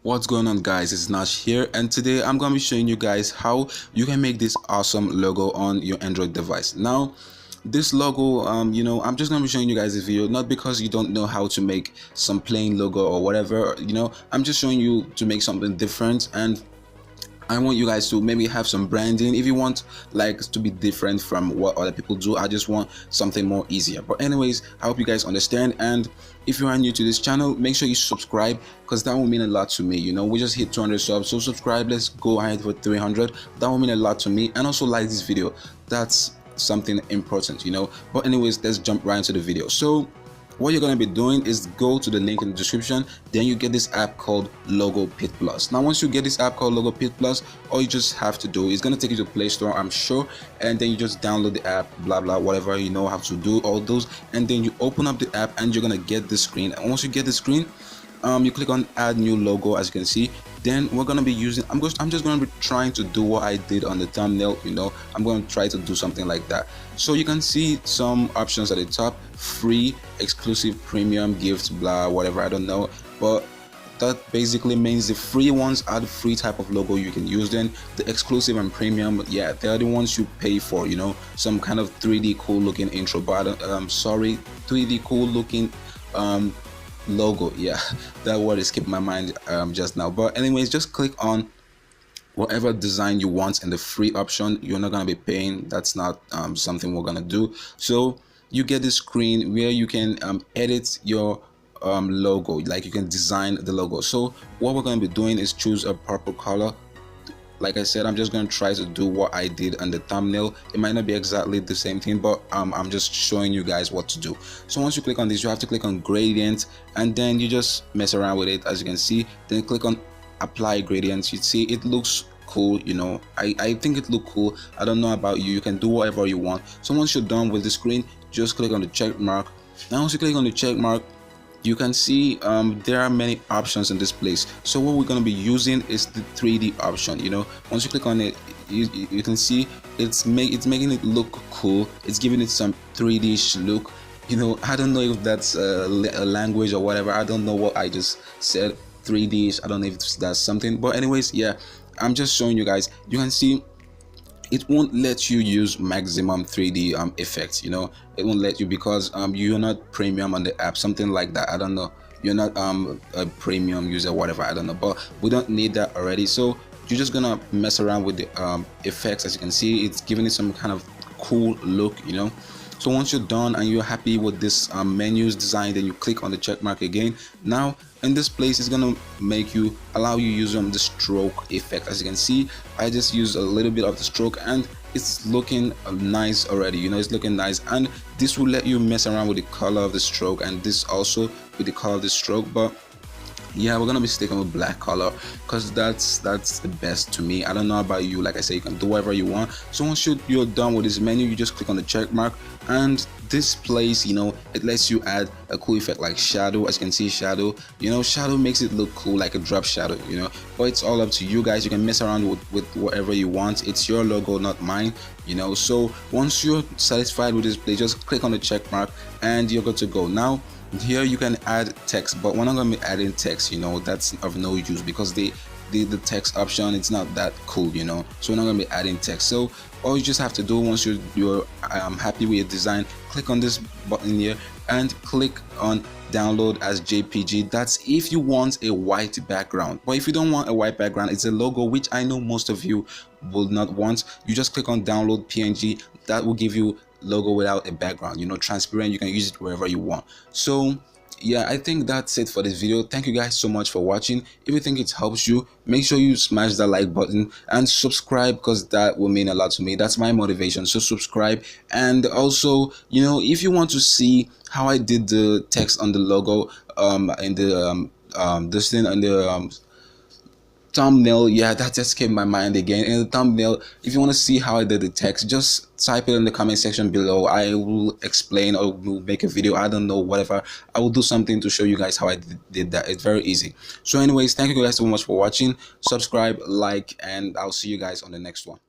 What's going on, guys? It's Nash here, and today I'm going to be showing you guys how you can make this awesome logo on your Android device. Now this logo, I'm just going to be showing you guys this video not because you don't know how to make some plain logo or whatever. I'm just showing you to make something different, and I want you guys to maybe have some branding if you want like to be different from what other people do. I just want something more easier. But anyways, I hope you guys understand, and if you are new to this channel, make sure you subscribe because that will mean a lot to me. We just hit 200 subs, so subscribe. Let's go ahead for 300. That will mean a lot to me, and also like this video. That's something important. But anyways, let's jump right into the video. So what you're going to be doing is go to the link in the description, then you get this app called Logo Pit Plus. Now once you get this app called Logo Pit Plus, all you just have to do is going to take you to Play Store, I'm sure, and then you just download the app, blah blah, whatever you know how to do, all those, and then you open up the app and you're going to get the screen. And once you get the screen, you click on add new logo. As you can see, then we're going to be using, I'm just going to be trying to do what I did on the thumbnail. I'm going to try to do something like that. So you can see some options at the top: free, exclusive, premium, gifts, blah, whatever, I don't know, but that basically means the free ones are the free type of logo you can use. Then the exclusive and premium, yeah, they're the ones you pay for, some kind of 3D cool looking intro, but 3D cool looking logo. Yeah, that word escaped my mind just now. But anyways, just click on whatever design you want in the free option. You're not going to be paying. That's not something we're going to do. So you get this screen where you can edit your logo, like you can design the logo. So what we're going to be doing is choose a purple color. Like I said, I'm just going to try to do what I did on the thumbnail. It might not be exactly the same thing, but I'm just showing you guys what to do. So once you click on this, you have to click on gradient, and then you just mess around with it, as you can see. Then click on apply gradients. You see it looks cool. I think it look cool. I don't know about you. You can do whatever you want. So once you're done with the screen, just click on the check mark. Now once you click on the check mark, you can see there are many options in this place. So what we're going to be using is the 3D option. Once you click on it, you can see it's making it look cool. It's giving it some 3D look. I don't know if that's a language or whatever. I don't know what I just said. 3D, I don't know if that's something, but anyways, yeah, I'm just showing you guys. You can see it won't let you use maximum 3D effects. It won't let you because you're not premium on the app, something like that. I don't know, you're not a premium user, whatever, I don't know, but we don't need that already. So you're just gonna mess around with the effects. As you can see, it's giving it some kind of cool look. So once you're done and you're happy with this menus design, then you click on the check mark again. Now in this place, it's gonna allow you use the stroke effect. As you can see, I just use a little bit of the stroke and it's looking nice already. It's looking nice, and this will let you mess around with the color of the stroke, and this also with the color of the stroke. But yeah, we're gonna be sticking with black color because that's the best to me. I don't know about you. Like I said, you can do whatever you want. So once you're done with this menu, you just click on the check mark, and this place, it lets you add a cool effect like shadow. As you can see, shadow, shadow makes it look cool, like a drop shadow, but it's all up to you guys. You can mess around with whatever you want. It's your logo, not mine. So once you're satisfied with this place, just click on the check mark and you're good to go. Now here you can add text, but we're not going to be adding text. That's of no use because the text option, it's not that cool. So we're not going to be adding text. So all you just have to do, once you're happy with your design, click on this button here and click on download as JPG. That's if you want a white background. But if you don't want a white background, it's a logo, which I know most of you will not want. You just click on download PNG. That will give you logo without a background, transparent. You can use it wherever you want. So yeah, I think that's it for this video. Thank you guys so much for watching. If you think it helps you, make sure you smash that like button and subscribe because that will mean a lot to me. That's my motivation. So subscribe. And also, if you want to see how I did the text on the logo in the this thing on the thumbnail, yeah, that just came to my mind again. In the thumbnail, if you want to see how I did the text, just type it in the comment section below. I will explain or will make a video. I don't know, whatever. I will do something to show you guys how I did that. It's very easy. So anyways, thank you guys so much for watching. Subscribe, like, and I'll see you guys on the next one.